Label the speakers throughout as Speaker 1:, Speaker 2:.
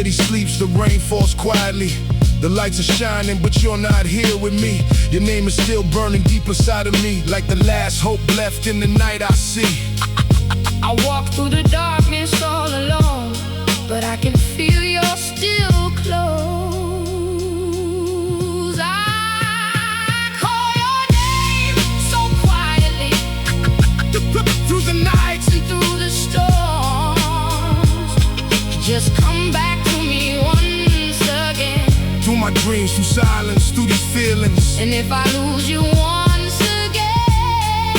Speaker 1: city sleeps, the rain falls quietly. The lights are shining, but you're not here with me. Your name is still burning deep inside of me, like the last hope left in the night I see.
Speaker 2: I walk through the darkness all alone, but I can feel you're still close. I call your name so quietly,
Speaker 1: Through the nights
Speaker 2: and through the storms. Just come back to me once again.
Speaker 1: through my dreams, through silence, through these feelings.
Speaker 2: And if I lose you once again,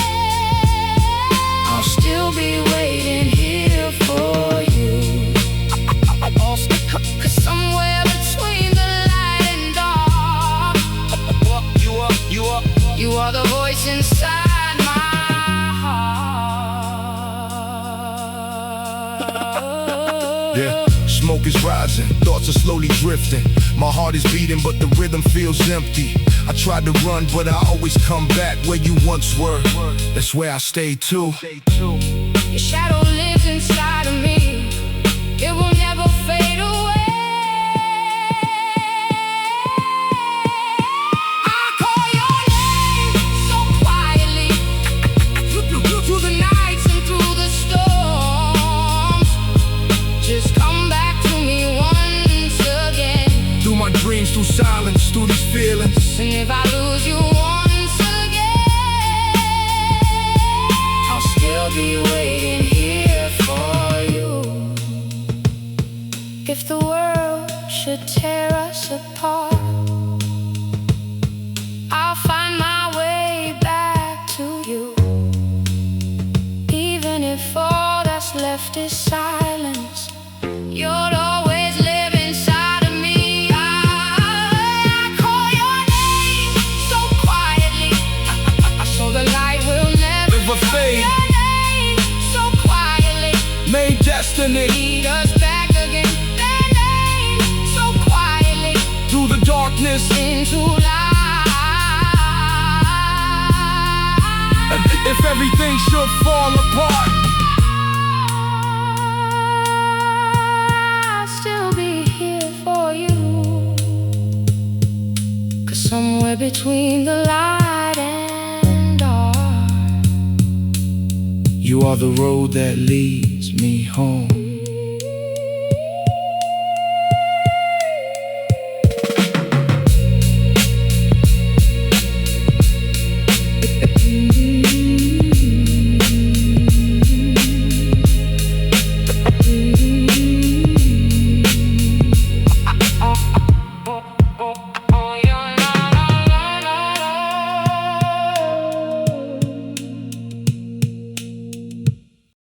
Speaker 2: I'll still be waiting here for you. 'Cause somewhere between the light and dark, you are the voice inside my heart.
Speaker 1: Yeah, smoke is rising, thoughts are slowly drifting. My heart is beating, but the rhythm feels empty. I tried to run, but I always come back where you once were. That's where I stay too.
Speaker 2: Your shadow lives inside of me. It will never fade away. I call your name so quietly, through the nights and through the storms. Just come back to me once again.
Speaker 1: Through my dreams, through silence, through these feelings.
Speaker 2: And if I lose you once again, I'll still be waiting here for you. If the world should tear us apart, I'll find my way back to you. Even if all that's left is silence, you'll always live inside of me. I call your name so quietly, so the light will never
Speaker 1: fade.
Speaker 2: Your name so quietly,
Speaker 1: Made destiny.
Speaker 2: lead us back again. Their name so quietly,
Speaker 1: Through the darkness.
Speaker 2: into light.
Speaker 1: And if everything should fall apart,
Speaker 2: I'll still be here for you. 'Cause somewhere between the light and dark,
Speaker 1: you are the road that leads me home.